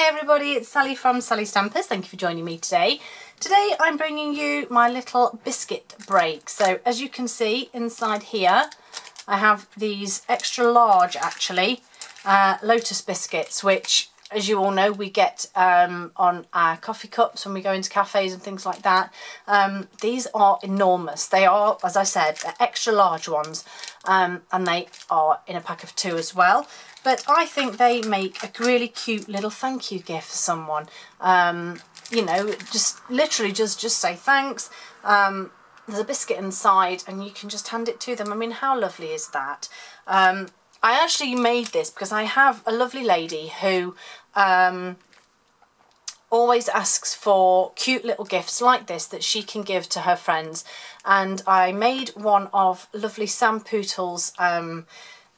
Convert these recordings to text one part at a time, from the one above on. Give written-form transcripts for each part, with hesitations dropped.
Hi everybody, it's Sally from Sally Stampers. Thank you for joining me today. Today I'm bringing you my little biscuit break. So as you can see inside here I have these extra large actually Lotus biscuits, which as you all know we get on our coffee cups when we go into cafes and things like that. These are enormous. They are, as I said, they're extra large ones, and they are in a pack of 2 as well. But I think they make a really cute little thank you gift for someone. You know, just literally just say thanks. There's a biscuit inside and you can just hand it to them. I mean, how lovely is that? I actually made this because I have a lovely lady who always asks for cute little gifts like this that she can give to her friends. And I made one of lovely Sam Pootle's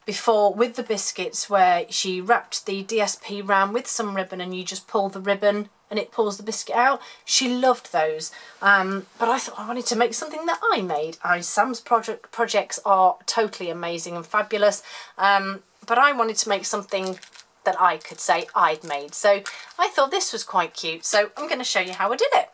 before with the biscuits, where she wrapped the DSP round with some ribbon and you just pull the ribbon and it pulls the biscuit out. She loved those, but I thought I wanted to make something that I made. Sam's projects are totally amazing and fabulous, but I wanted to make something that I could say I'd made, so I thought this was quite cute. So I'm going to show you how I did it.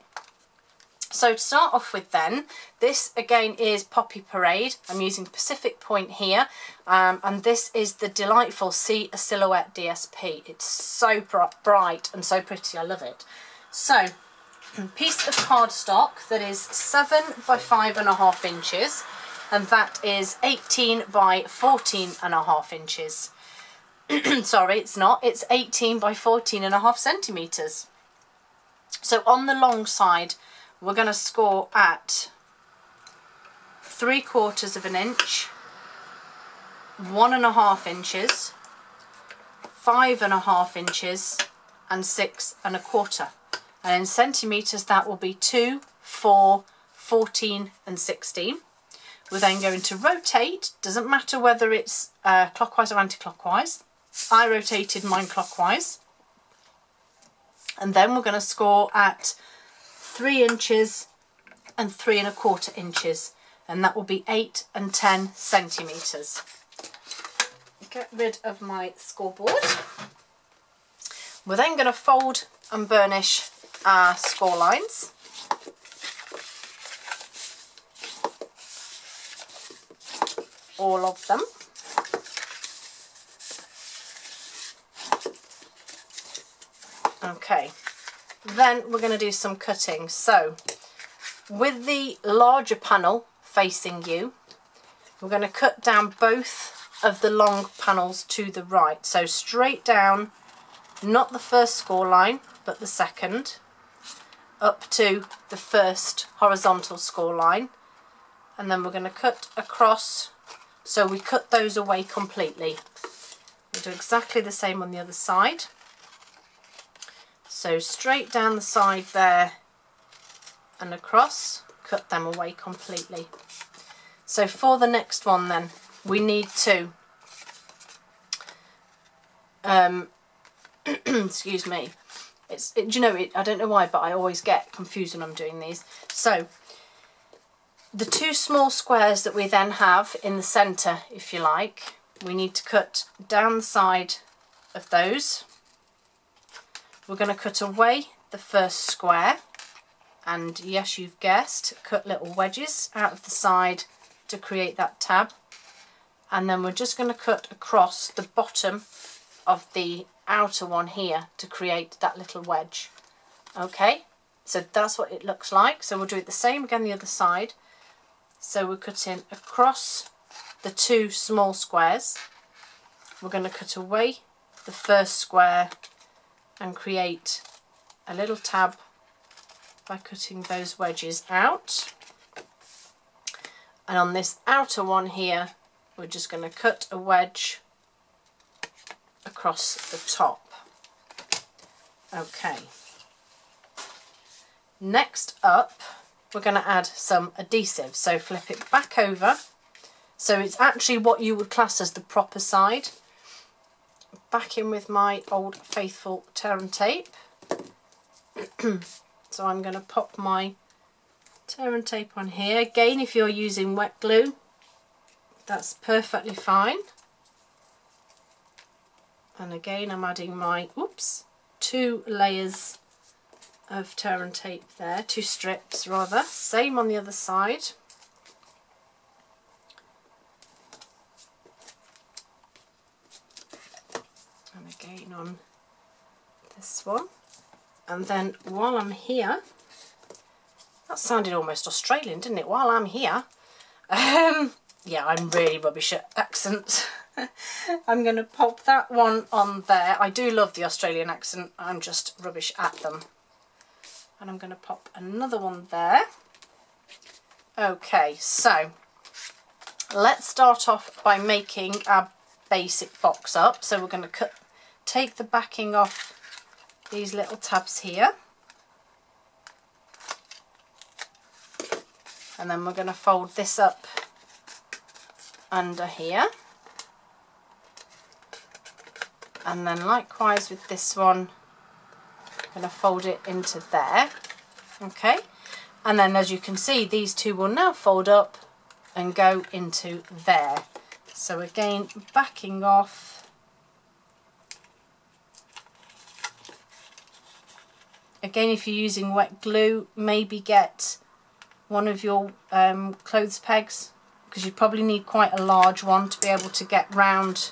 So to start off with then, this again is Poppy Parade. I'm using Pacific Point here, and this is the delightful See a Silhouette DSP. It's so bright and so pretty, I love it. So, a piece of cardstock that is 7 by 5.5 inches, and that is 18 by 14.5 inches. Sorry, it's not, it's 18 by 14.5 centimetres. So on the long side, we're going to score at 3/4 inch, 1.5 inches, 5.5 inches, and 6.25. And in centimetres that will be 2, 4, 14 and 16. We're then going to rotate, doesn't matter whether it's clockwise or anti-clockwise. I rotated mine clockwise. And then we're going to score at 3 inches and 3.25 inches, and that will be 8 and 10 centimetres. Get rid of my scoreboard. We're then going to fold and burnish our score lines. All of them. Okay. Then we're going to do some cutting. So with the larger panel facing you, we're going to cut down both of the long panels to the right. So straight down, not the first score line, but the second, up to the first horizontal score line. And then we're going to cut across, so we cut those away completely. We'll do exactly the same on the other side. So straight down the side there and across, cut them away completely. So for the next one then, we need to, excuse me, you know, I don't know why, but I always get confused when I'm doing these. So the 2 small squares that we then have in the centre, if you like, we need to cut down the side of those. We're going to cut away the first square, and yes, you've guessed, cut little wedges out of the side to create that tab. And then we're just going to cut across the bottom of the outer one here to create that little wedge. Okay, so that's what it looks like. So we'll do it the same again the other side. So we're cutting across the 2 small squares. We're going to cut away the first square and create a little tab by cutting those wedges out. And on this outer one here, we're just going to cut a wedge across the top. Okay. Next up, we're going to add some adhesive. So flip it back over. So it's actually what you would class as the proper side. Back in with my old faithful tear and tape. So I'm going to pop my tear and tape on here. Again, if you're using wet glue, that's perfectly fine. And again, I'm adding my, 2 layers of tear and tape there, 2 strips rather. Same on the other side. And again on this one. And then while I'm here, that sounded almost Australian, didn't it? While I'm here, yeah, I'm really rubbish at accents. I'm going to pop that one on there. I do love the Australian accent, I'm just rubbish at them. And I'm going to pop another one there. Okay, so let's start off by making our basic box up. So we're going to take the backing off these little tabs here. And then we're going to fold this up under here. And then likewise with this one, I'm going to fold it into there. Okay. And then as you can see, these two will now fold up and go into there. So again, backing off. Again, if you're using wet glue, maybe get one of your clothes pegs, because you probably need quite a large one to be able to get round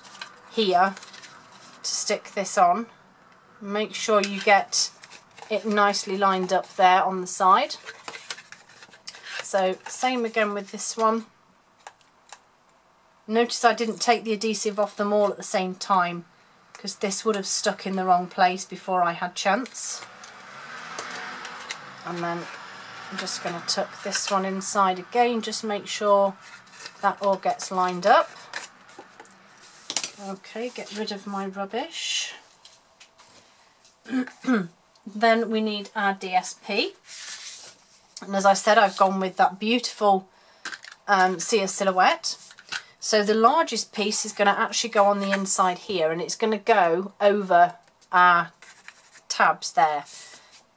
here to stick this on. Make sure you get it nicely lined up there on the side. So same again with this one. Notice I didn't take the adhesive off them all at the same time, because this would have stuck in the wrong place before I had chance. And then I'm just going to tuck this one inside again, just make sure that all gets lined up. Okay, get rid of my rubbish. Then we need our DSP. And as I said, I've gone with that beautiful Sear silhouette. So the largest piece is going to actually go on the inside here, and it's going to go over our tabs there.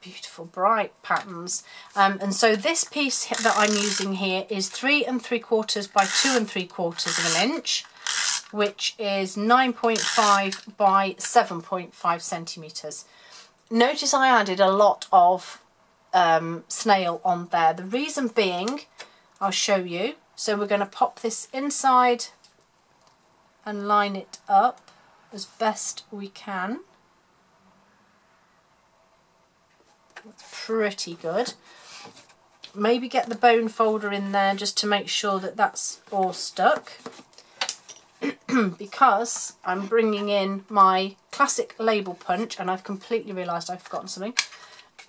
Beautiful bright patterns. And so this piece that I'm using here is 3 3/4 by 2 3/4 of an inch, which is 9.5 by 7.5 centimetres. Notice I added a lot of snail on there. The reason being, I'll show you. So we're going to pop this inside and line it up as best we can. That's pretty good. Maybe get the bone folder in there just to make sure that that's all stuck. Because I'm bringing in my classic label punch, and I've completely realised I've forgotten something.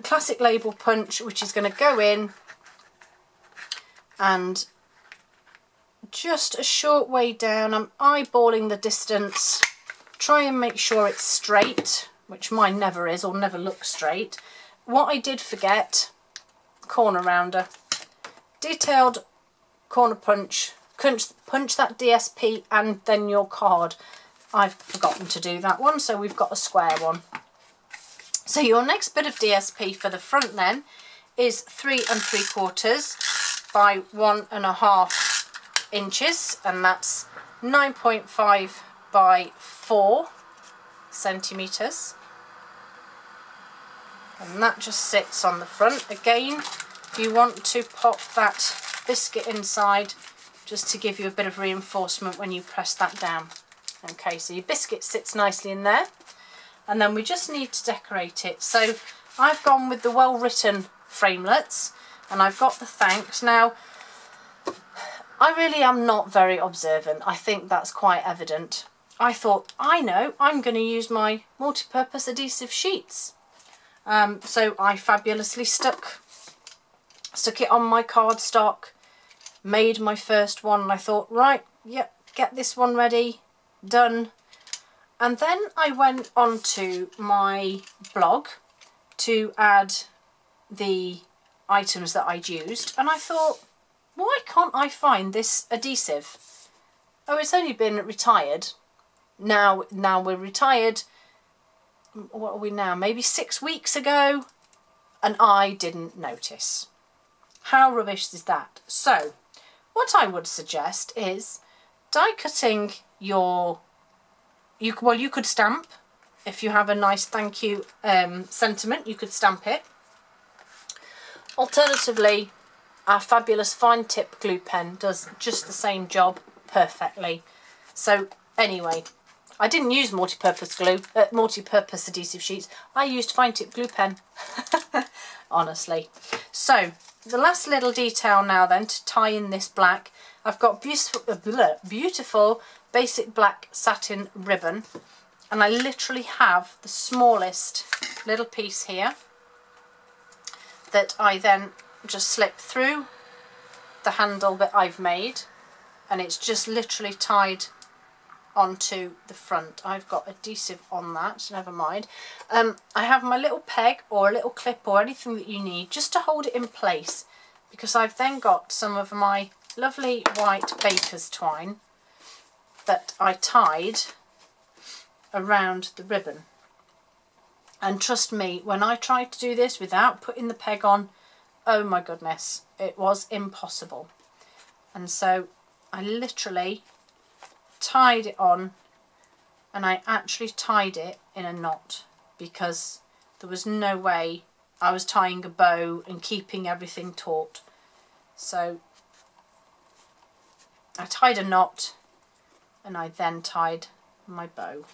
Classic label punch, which is going to go in and just a short way down. I'm eyeballing the distance, try and make sure it's straight, which mine never is or never looks straight. What I did forget, corner rounder, detailed corner punch, punch that DSP and then your card. I've forgotten to do that one, so we've got a square one. So your next bit of DSP for the front then is 3 3/4 by 1.5 inches, and that's 9.5 by 4 centimetres. And that just sits on the front. Again, if you want to pop that biscuit inside, just to give you a bit of reinforcement when you press that down. Okay, so your biscuit sits nicely in there, and then we just need to decorate it. So I've gone with the well-written framelets, and I've got the thanks. Now, I really am not very observant. I think that's quite evident. I thought, I know, I'm going to use my multi-purpose adhesive sheets. So I fabulously stuck it on my cardstock, made my first one, and I thought, right, yep, get this one ready, done. And then I went onto my blog to add the items that I'd used, and I thought, why can't I find this adhesive? Oh, it's only been retired. Now we're retired. What are we now? Maybe 6 weeks ago, and I didn't notice. How rubbish is that? So what I would suggest is die cutting your, you could stamp if you have a nice thank you sentiment, you could stamp it. Alternatively, our fabulous fine tip glue pen does just the same job perfectly. So anyway, I didn't use multi-purpose glue, multi-purpose adhesive sheets. I used fine tip glue pen, honestly. So the last little detail now then to tie in this black, I've got beautiful basic black satin ribbon, and I literally have the smallest little piece here that I then just slip through the handle that I've made, and it's just literally tied onto the front. I've got adhesive on that, never mind. I have my little peg or a little clip or anything that you need just to hold it in place, because I've then got some of my lovely white baker's twine that I tied around the ribbon. And trust me, when I tried to do this without putting the peg on, oh my goodness, it was impossible. And so I literally tied it on, and I actually tied it in a knot because there was no way I was tying a bow and keeping everything taut. So I tied a knot and I then tied my bow.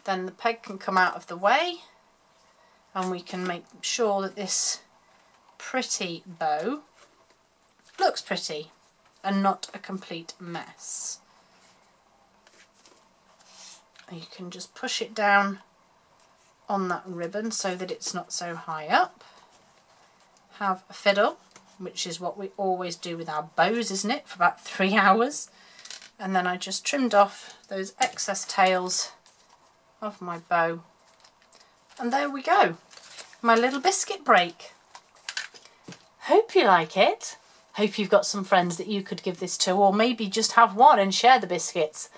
Then the peg can come out of the way and we can make sure that this pretty bow looks pretty and not a complete mess. You can just push it down on that ribbon so that it's not so high up. Have a fiddle, which is what we always do with our bows, isn't it, for about 3 hours. And then I just trimmed off those excess tails of my bow. And there we go, my little biscuit break. Hope you like it. Hope you've got some friends that you could give this to, or maybe just have one and share the biscuits.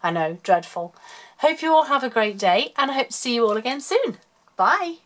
I know, dreadful. Hope you all have a great day, and I hope to see you all again soon. Bye.